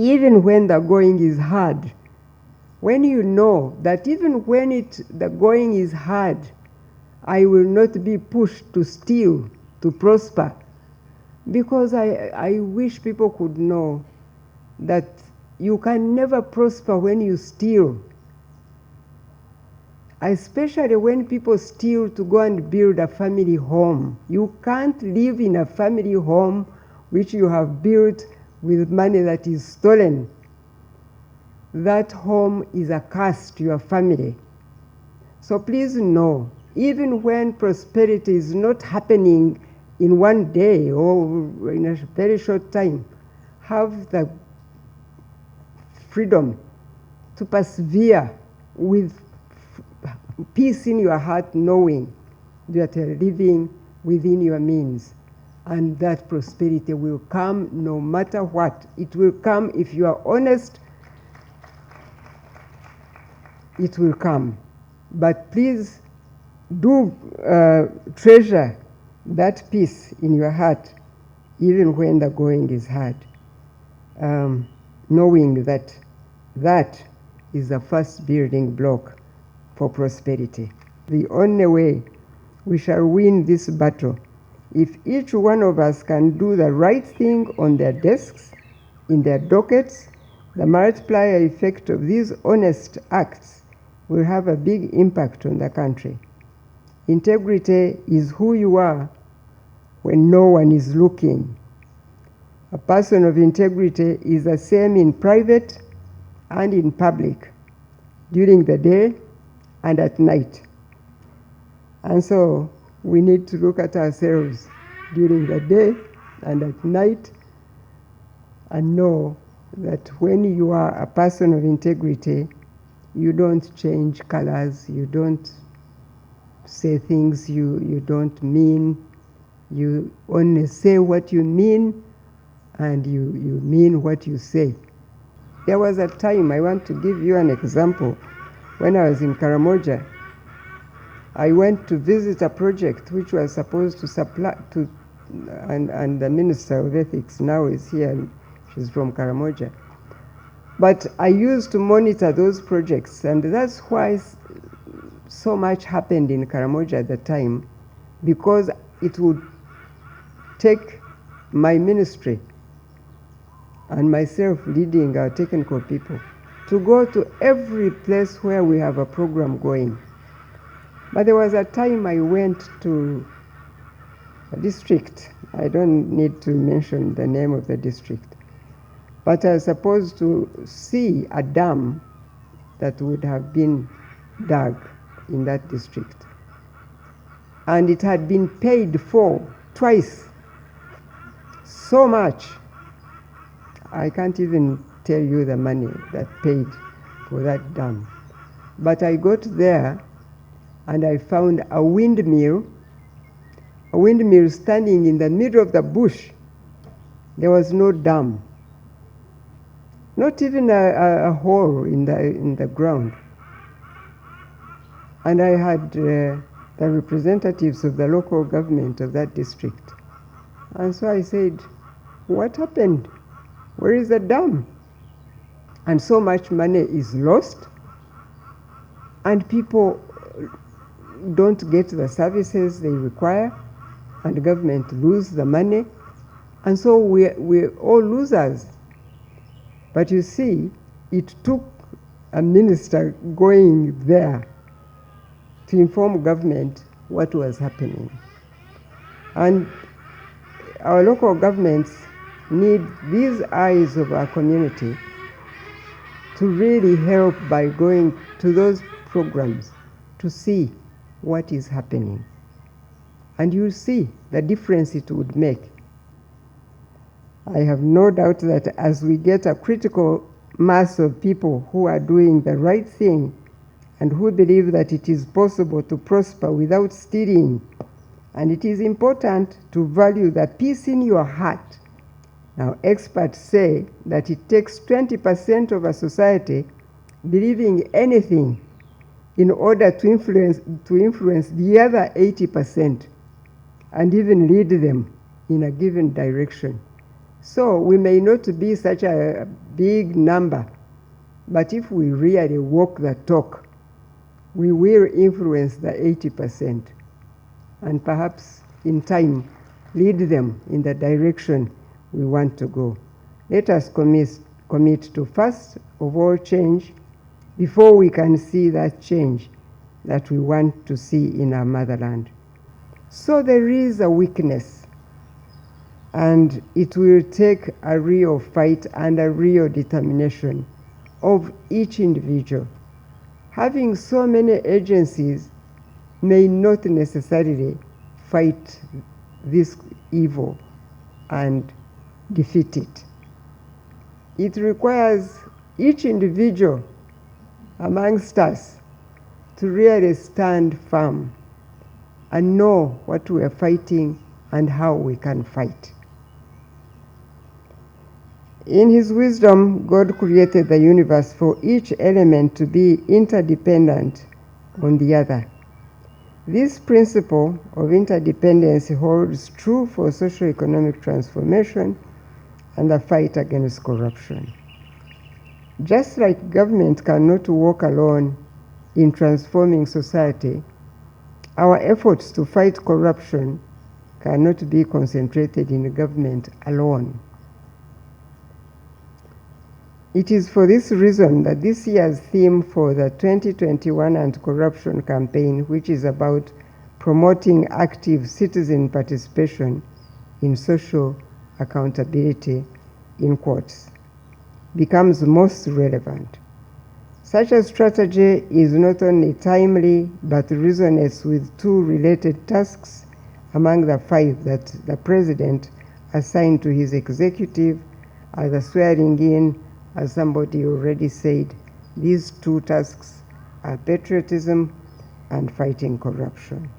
even when the going is hard, when you know that even when the going is hard, I will not be pushed to steal, to prosper. Because I wish people could know that you can never prosper when you steal. Especially when people steal to go and build a family home. You can't live in a family home which you have built with money that is stolen. That home is a curse to your family. So please know, even when prosperity is not happening in one day or in a very short time, have the freedom to persevere with peace in your heart, knowing that you are living within your means, and that prosperity will come no matter what. It will come if you are honest. It will come. But please do treasure that peace in your heart, even when the going is hard, knowing that that is the first building block for prosperity. The only way we shall win this battle, if each one of us can do the right thing on their desks, in their dockets, the multiplier effect of these honest acts will have a big impact on the country. Integrity is who you are when no one is looking. A person of integrity is the same in private and in public, during the day and at night. And so we need to look at ourselves during the day and at night and know that when you are a person of integrity, you don't change colors, you don't say things you don't mean, you only say what you mean, and you mean what you say. There was a time, I want to give you an example. When I was in Karamoja, I went to visit a project which was supposed to supply to, and the Minister of Ethics now is here, she's from Karamoja. But I used to monitor those projects, and that's why so much happened in Karamoja at the time, because it would take my ministry and myself leading our technical people to go to every place where we have a program going. But there was a time I went to a district, I don't need to mention the name of the district, but I was supposed to see a dam that would have been dug in that district. And it had been paid for twice, so much. I can't even tell you the money that paid for that dam. But I got there and I found a windmill standing in the middle of the bush. There was no dam, not even a hole in the ground. And I had the representatives of the local government of that district. And so I said, what happened? Where is the dam? And so much money is lost, and people don't get the services they require, and the government lose the money, and so we're all losers. But you see, it took a minister going there to inform government what was happening. And our local governments need these eyes of our community to really help by going to those programs to see what is happening. And you'll see the difference it would make. I have no doubt that as we get a critical mass of people who are doing the right thing and who believe that it is possible to prosper without stealing, and it is important to value the peace in your heart. Now, experts say that it takes 20% of a society believing anything in order to influence the other 80% and even lead them in a given direction. So we may not be such a big number, but if we really walk the talk, we will influence the 80% and perhaps in time lead them in the direction we want to go. Let us commit to first of all change before we can see that change that we want to see in our motherland. So there is a weakness, and it will take a real fight and a real determination of each individual. Having so many agencies may not necessarily fight this evil and defeat it. It requires each individual amongst us to really stand firm and know what we are fighting and how we can fight. In His wisdom, God created the universe for each element to be interdependent on the other. This principle of interdependence holds true for socio-economic transformation and the fight against corruption. Just like government cannot walk alone in transforming society, our efforts to fight corruption cannot be concentrated in government alone. It is for this reason that this year's theme for the 2021 Anti-Corruption Campaign, which is about promoting active citizen participation in social accountability, in quotes, becomes most relevant. Such a strategy is not only timely, but resonates with two related tasks among the 5 that the President assigned to his executive, as the swearing in, as somebody already said. These 2 tasks are patriotism and fighting corruption.